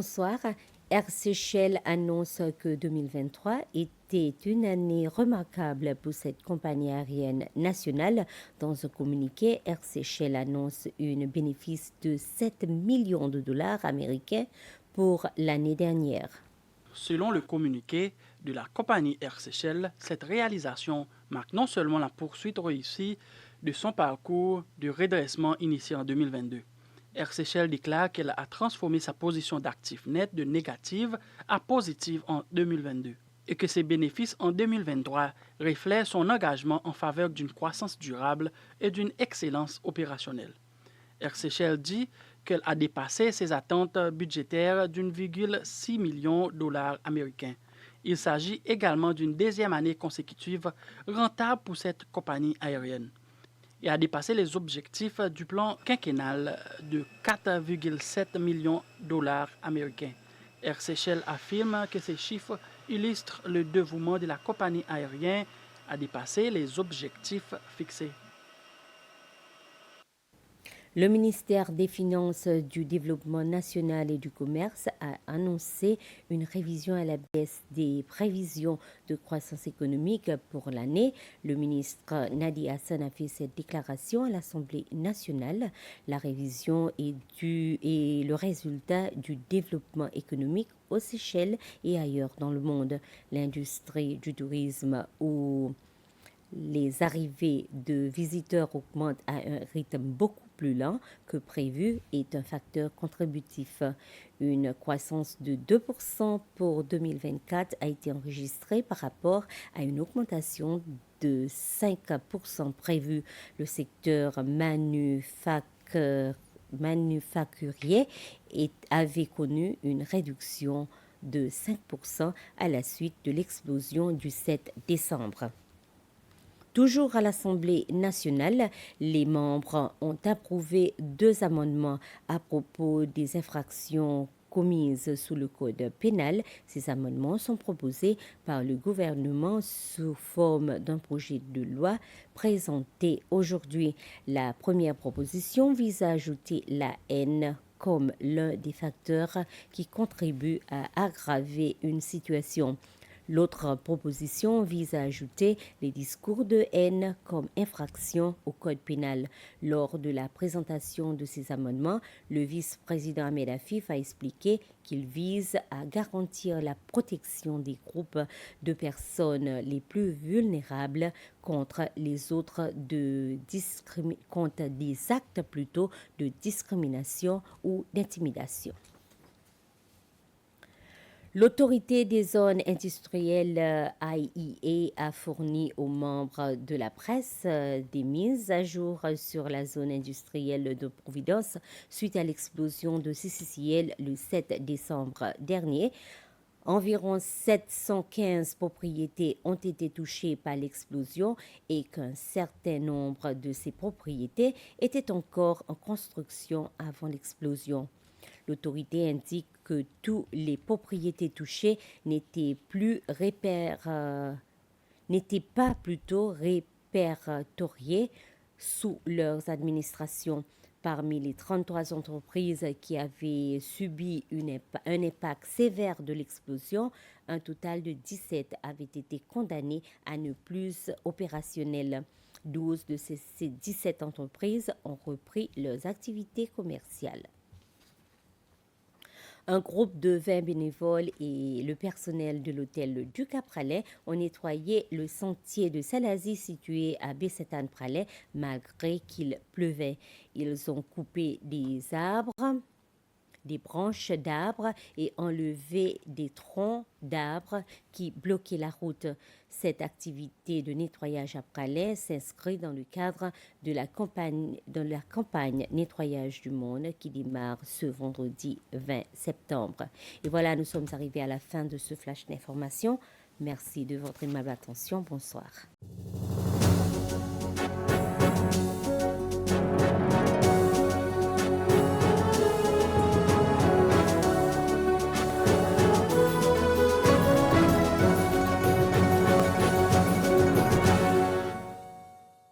Bonsoir. Air Séchelles annonce que 2023 était une année remarquable pour cette compagnie aérienne nationale. Dans un communiqué, Air Séchelles annonce un bénéfice de 7 millions de dollars américains pour l'année dernière. Selon le communiqué de la compagnie Air Séchelles, cette réalisation marque non seulement la poursuite réussie de son parcours de redressement initié en 2022. Air Séchelles déclare qu'elle a transformé sa position d'actif net de négative à positive en 2022 et que ses bénéfices en 2023 reflètent son engagement en faveur d'une croissance durable et d'une excellence opérationnelle. Air Séchelles dit qu'elle a dépassé ses attentes budgétaires d'1,6 million de dollars américains. Il s'agit également d'une deuxième année consécutive rentable pour cette compagnie aérienne et a dépassé les objectifs du plan quinquennal de 4,7 millions de dollars américains. Air Séchelles affirme que ces chiffres illustrent le dévouement de la compagnie aérienne à dépasser les objectifs fixés. Le ministère des Finances, du Développement national et du Commerce a annoncé une révision à la baisse des prévisions de croissance économique pour l'année. Le ministre Nadi Hassan a fait cette déclaration à l'Assemblée nationale. La révision est le résultat du développement économique aux Seychelles et ailleurs dans le monde. L'industrie du tourisme où les arrivées de visiteurs augmentent à un rythme beaucoup plus lent que prévu est un facteur contributif. Une croissance de 2% pour 2024 a été enregistrée par rapport à une augmentation de 5% prévue. Le secteur manufacturier avait connu une réduction de 5% à la suite de l'explosion du 7 décembre. Toujours à l'Assemblée nationale, les membres ont approuvé 2 amendements à propos des infractions commises sous le code pénal. Ces amendements sont proposés par le gouvernement sous forme d'un projet de loi présenté aujourd'hui. La première proposition vise à ajouter la haine comme l'un des facteurs qui contribuent à aggraver une situation. L'autre proposition vise à ajouter les discours de haine comme infraction au code pénal. Lors de la présentation de ces amendements, le vice-président Ahmed Afif a expliqué qu'il vise à garantir la protection des groupes de personnes les plus vulnérables contre les autres contre des actes plutôt de discrimination ou d'intimidation. L'autorité des zones industrielles IEA a fourni aux membres de la presse des mises à jour sur la zone industrielle de Providence suite à l'explosion de CCCL le 7 décembre dernier. Environ 715 propriétés ont été touchées par l'explosion et qu'un certain nombre de ces propriétés étaient encore en construction avant l'explosion. L'autorité indique que toutes les propriétés touchées n'étaient pas plutôt répertoriées sous leurs administrations. Parmi les 33 entreprises qui avaient subi un impact sévère de l'explosion, un total de 17 avaient été condamnées à ne plus opérationnelles. 12 de ces 17 entreprises ont repris leurs activités commerciales. Un groupe de 20 bénévoles et le personnel de l'hôtel du Cap-Pralais ont nettoyé le sentier de Salazie situé à Bessétane-Pralais malgré qu'il pleuvait. Ils ont coupé des branches d'arbres et enlevé des troncs d'arbres qui bloquaient la route. Cette activité de nettoyage à Pralais s'inscrit dans le cadre de la campagne Nettoyage du monde qui démarre ce vendredi 20 septembre. Et voilà, nous sommes arrivés à la fin de ce flash d'information. Merci de votre aimable attention. Bonsoir.